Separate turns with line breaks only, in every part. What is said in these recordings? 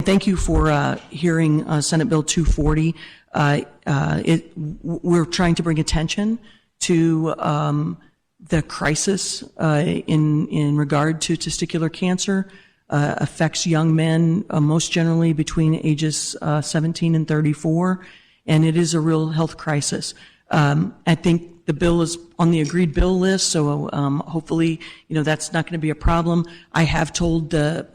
thank you for hearing Senate Bill 240. We're trying to bring attention to the crisis in regard to testicular cancer. Affects young men most generally between ages 17 and 34, and it is a real health crisis. I think the bill is on the agreed bill list, so hopefully, that's not going to be a problem. I have told the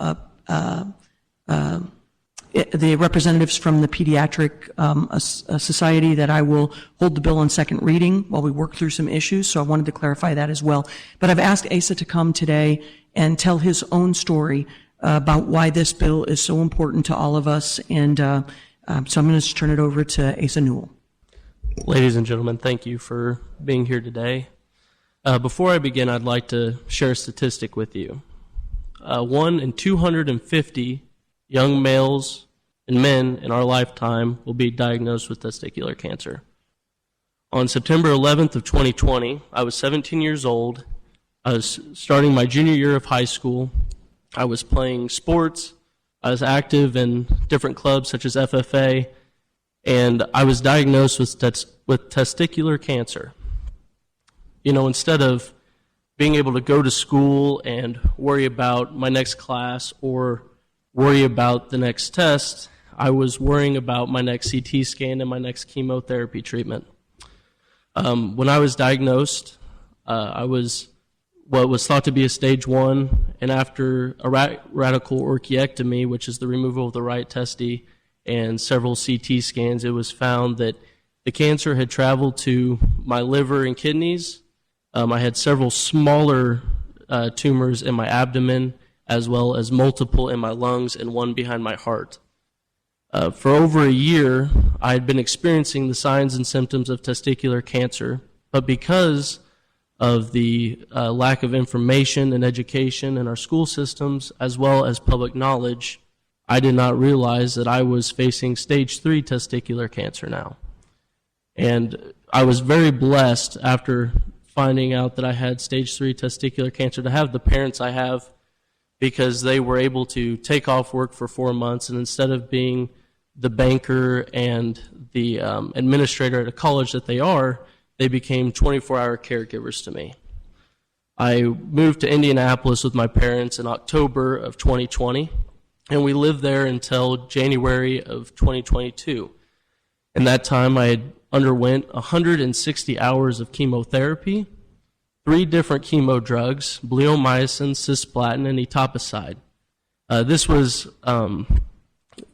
representatives from the Pediatric Society that I will hold the bill on second reading while we work through some issues, so I wanted to clarify that as well. But I've asked Asa to come today and tell his own story about why this bill is so important to all of us, and so I'm going to turn it over to Asa Newell.
Ladies and gentlemen, thank you for being here today. Before I begin, I'd like to share a statistic with you. 1 in 250 young males and men in our lifetime will be diagnosed with testicular cancer. On September 11th of 2020, I was 17 years old. I was starting my junior year of high school. I was playing sports. I was active in different clubs such as FFA, and I was diagnosed with testicular cancer. Instead of being able to go to school and worry about my next class or worry about the next test, I was worrying about my next CT scan and my next chemotherapy treatment. When I was diagnosed, I was what was thought to be a stage 1, and after a radical orchiectomy, which is the removal of the right testy, and several CT scans, it was found that the cancer had traveled to my liver and kidneys. I had several smaller tumors in my abdomen, as well as multiple in my lungs and one behind my heart. For over a year, I had been experiencing the signs and symptoms of testicular cancer, but because of the lack of information and education in our school systems, as well as public knowledge, I did not realize that I was facing stage 3 testicular cancer now. And I was very blessed after finding out that I had stage 3 testicular cancer to have the parents I have, because they were able to take off work for 4 months, and instead of being the banker and the administrator at a college that they are, they became 24-hour caregivers to me. I moved to Indianapolis with my parents in October of 2020, and we lived there until January of 2022. In that time, I had underwent 160 hours of chemotherapy, 3 different chemo drugs, bleomycin, cisplatin, and etoposide.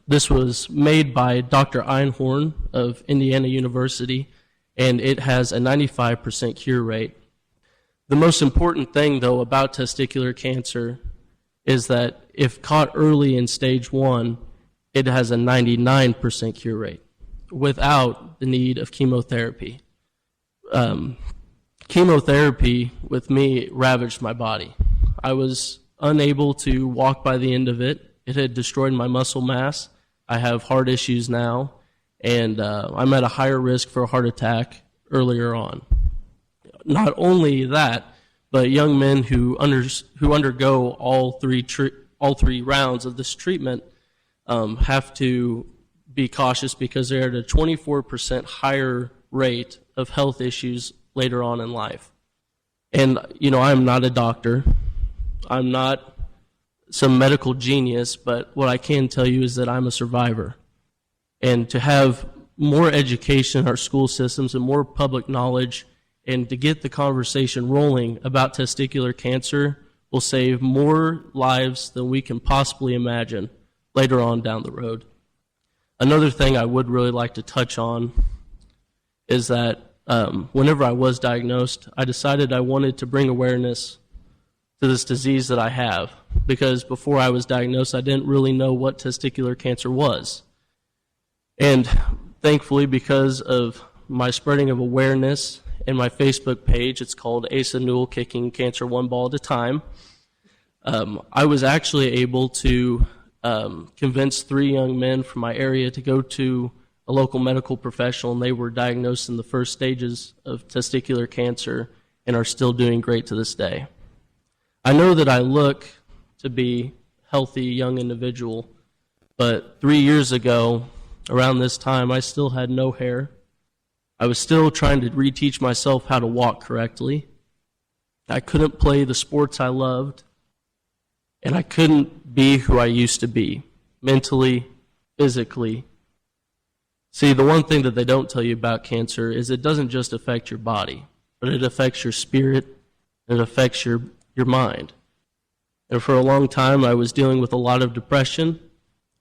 This was made by Dr. Einhorn of Indiana University, and it has a 95% cure rate. The most important thing, though, about testicular cancer is that if caught early in stage 1, it has a 99% cure rate without the need of chemotherapy. Chemotherapy with me ravaged my body. I was unable to walk by the end of it. It had destroyed my muscle mass. I have heart issues now, and I'm at a higher risk for a heart attack earlier on. Not only that, but young men who undergo all three rounds of this treatment have to be cautious because they're at a 24% higher rate of health issues later on in life. And, I'm not a doctor. I'm not some medical genius, but what I can tell you is that I'm a survivor. And to have more education in our school systems and more public knowledge, and to get the conversation rolling about testicular cancer will save more lives than we can possibly imagine later on down the road. Another thing I would really like to touch on is that whenever I was diagnosed, I decided I wanted to bring awareness to this disease that I have, because before I was diagnosed, I didn't really know what testicular cancer was. And thankfully, because of my spreading of awareness in my Facebook page, it's called Asa Newell Kicking Cancer One Ball at a Time, I was actually able to convince 3 young men from my area to go to a local medical professional, and they were diagnosed in the first stages of testicular cancer and are still doing great to this day. I know that I look to be a healthy young individual, But 3 years ago, around this time, I still had no hair. I was still trying to reteach myself how to walk correctly. I couldn't play the sports I loved, and I couldn't be who I used to be, mentally, physically. See, the one thing that they don't tell you about cancer is it doesn't just affect your body, but it affects your spirit, and it affects your mind. And for a long time, I was dealing with a lot of depression,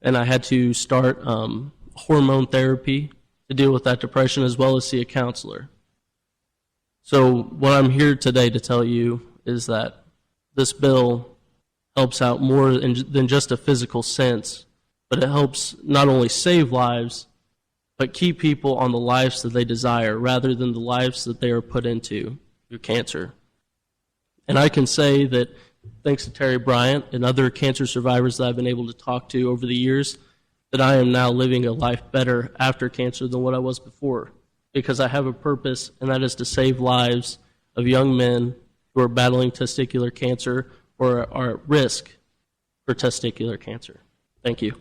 and I had to start hormone therapy to deal with that depression, as well as see a counselor. So what I'm here today to tell you is that this bill helps out more than just a physical sense, but it helps not only save lives, but keep people on the lives that they desire rather than the lives that they are put into through cancer. And I can say that thanks to Terry Bryant and other cancer survivors that I've been able to talk to over the years, that I am now living a life better after cancer than what I was before, because I have a purpose, and that is to save lives of young men who are battling testicular cancer or are at risk for testicular cancer. Thank you.